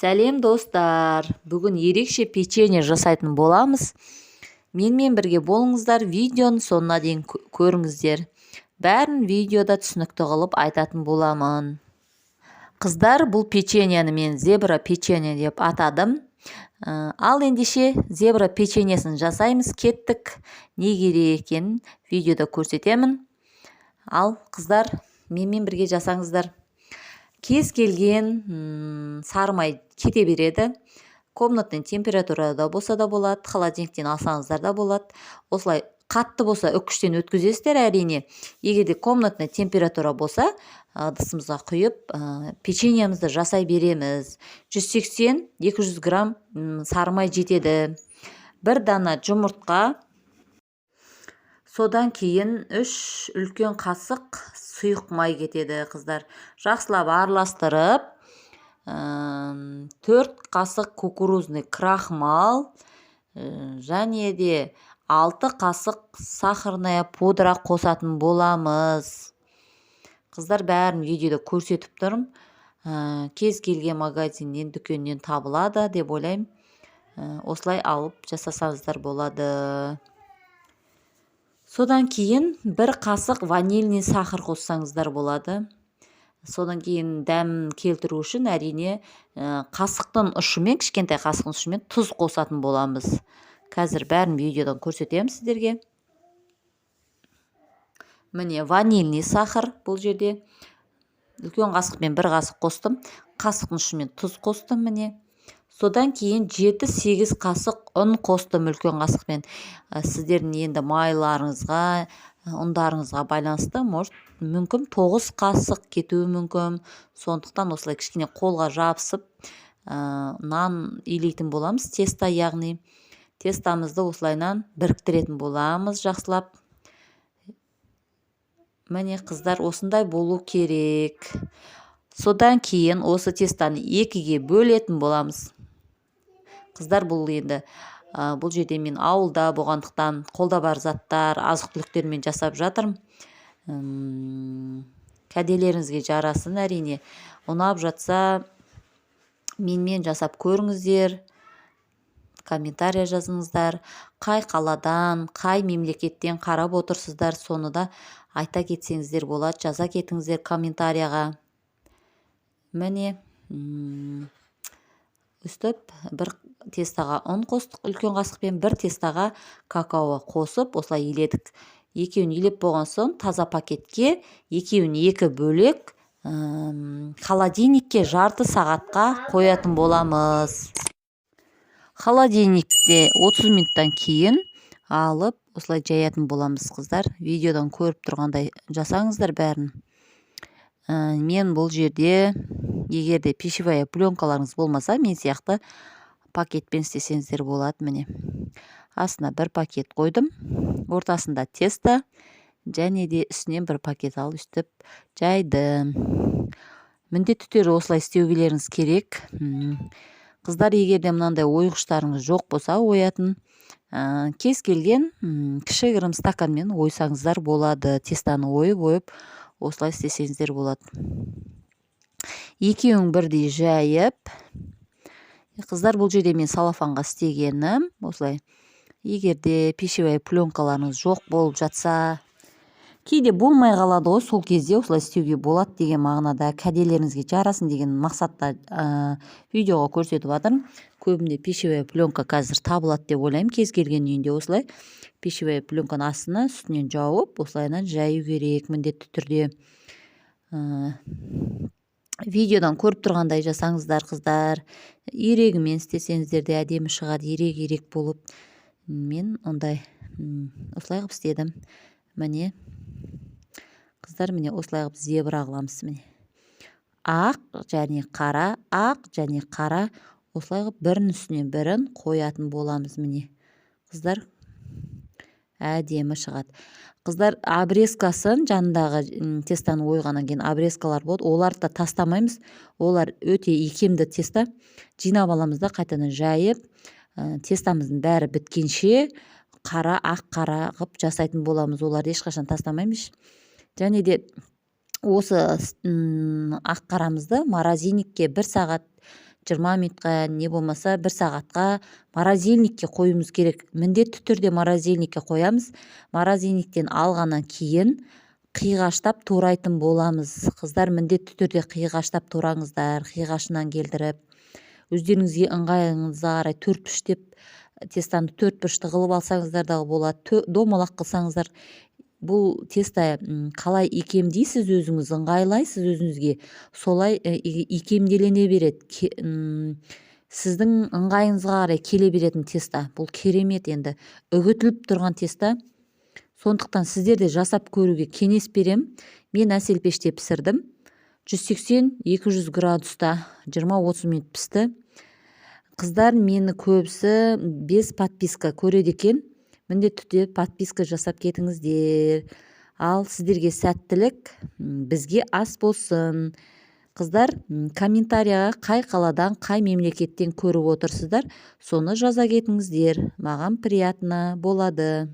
Сәлем достар. Бүгін ерекше печенье жасайтын боламыз. Менімен бірге болыңыздар, видеоны соңына дейін көріңіздер. Бәрін видеода түсінікті қылып айтатын боламын. Қыздар, бұл печеньені мен зебра печенье деп атадым. Ал ендеше зебра печеньесін жасаймыз. Кеттік. Не керек екенін видеода көрсетемін. Ал қыздар, менімен бірге жасаңыздар. Кез келген сарымай кете береді. Комнатный температурада болса да болады, холодильниктен алсаңыздар да болады. Осылай қатты болса үккіштен өткізесіздер әрине. Егер де комнатный температура болса, ыдысымызға құйып, печеньемізді жасай береміз. 180-200 грамм сарымай жетеді. Бір дана жұмыртқа, содан кейін 3 үлкен қасық сұйық май кетеді, қыздар. Жақсылап араластырып, 4 қасық кукурузный крахмал және де 6 қасық сахарная пудра қосатын боламыз. Қыздар, бәрін видеода көрсетіп тұрмын. Кез келген магазиннен, дүкеннен табылады деп ойлаймын. Осылай алып жасасаңыздар болады. Содан кейін 1 қасық ванильный сахар қоссаңыздар болады. Содан кейін дәм келтіру үшін әрине қасықтың ұшымен, кішкентай қасықтың ұшымен тұз қосатын боламыз. Қазір бәрін видеодан көрсетемін сіздерге. Міне ванильный сахар бұл жерде. Үлкен қасықпен 1 қасық қостым. Қасықтың ұшымен тұз қостым міне. Содан кейін 7-8 қасық ұн қостым үлкен қасықпен. Сіздердің енді майларыңызға, ұндарыңызға байланысты, мүмкін 9 қасық кетуі мүмкін. Сондықтан осылай кішкене қолға жабысып, нан илейтін боламыз, теста яғни. Тестамызды осылайнан біріктіретін боламыз жақсылап. Міне қыздар, осындай болу керек. Содан кейін осы тестаны 2-ге бөлетін боламыз. Қыздар, бұл енді бұл жерде мен ауылда болғандықтан қолда бар заттар, азық-түліктермен жасап жатырмын. Кәделеріңізге жарасын әрине. Ұнап жатса, менімен жасап көріңіздер. Комментария жазыңыздар. Қай қаладан, қай мемлекеттен қарап отырсыздар, соны да айта кетсеңіздер болады. Жаза кетіңіздер комментарияға. Міне, үстіп 1 тестаға ұн қостық үлкен қасықпен, 1 тестаға какао қосып, осылай иледік. Екеуін илеп болған соң таза пакетке екеуін 2 бөлек холодильникке жарты сағатқа қоятын боламыз. Холодильникте 30 минуттан кейін алып, осылай жаятын боламыз, қыздар. Видеодан көріп тұрғандай жасаңыздар бәрін. Мен бұл жерде, егерде пищевая пленкаларыңыз болмаса, мен сияқты пакетпен істесеңіздер болады. Міне, астына 1 пакет қойдым, ортасында теста, және де үстінен 1 пакет алып үстіп жайдым. Міндетті түрде осылай істеулеріңіз керек. Қыздар, егерде мынандай ойғыштарыңыз жоқ болса, оятын кез келген кішігірім стаканмен ойсаңыздар болады. Тестаны ойып, осылай істесеңіздер болады. Екеуің бірдей жайып. Қыздар, бұл жерде мен салафанға істегенім. Осылай, егерде пищевая пленкаларыңыз жоқ болып жатса, кейде болмай қалады ғой, сол кезде осылай істеуге болады деген мағынада, кәделеріңізге жарасын деген мақсатта видеоға көрсетіп жатырмын. Көбінде пищевая пленка қазір табылады деп ойлаймын. Кез келген үйінде осылай пищевая пленканы астына үстінен жауып, осылайнан жаю керек міндетті түрде. Видеодан көріп тұрғандай жасаңыздар, қыздар. Ирегімен істесеңіздер де әдемі шығады, ирек болып. Мен ондай осылай қылып істедім. Міне, қыздар, міне осылай қылып зебра қыламыз. Міне, ақ және қара, ақ және қара, осылай қылып бірін үстінен бірін қоятын боламыз. Міне, қыздар, әдемі шығады. Қыздар, обрезкасын, жанындағы тестаны ойғаннан кейін обрезкалар болады. Оларды да тастамаймыз. Олар өте икемді теста. Жинап аламыз да қайтадан жайып, тестамыздың бәрі біткенше қара, ақ қара қып жасайтын боламыз. Оларды ешқашан тастамаймыз. Және де осы ақ қарамызды морозильникке 1 сағат 20 минутқа не болмаса 1 сағатқа морозильникке қоюымыз керек. Міндетті түрде морозильникке қоямыз. Морозильниктен алғаннан кейін қиғаштап турайтын боламыз. Қыздар міндетті түрде қиғаштап тураңыздар, қиғашынан келдіріп. Өздеріңізге ыңғайыңызға қарай төртбұрыштеп тестаны төртбұрышты қылып алсаңыздар да болады. Домалақ қылсаңыздар, бұл теста қалай икемдейсіз, өзіңіз ыңғайлайсыз өзіңізге, солай икемделене береді. Сіздің ыңғайыңызға қарай келе беретін теста. Бұл керемет, енді үгітіліп тұрған теста. Сондықтан сіздер де жасап көруге кеңес берем. Мен әсел пеште пісірдім. 180-200 градуста 20-30 минут пісті. Қыздар мені көбісі без подписка көреді екен. Міндетті түрде подписка жасап кетіңіздер. Ал сіздерге сәттілік, бізге ас болсын. Қыздар, комментарияға қай қаладан, қай мемлекеттен көріп отырсыздар, соны жаза кетіңіздер. Маған приятно болады.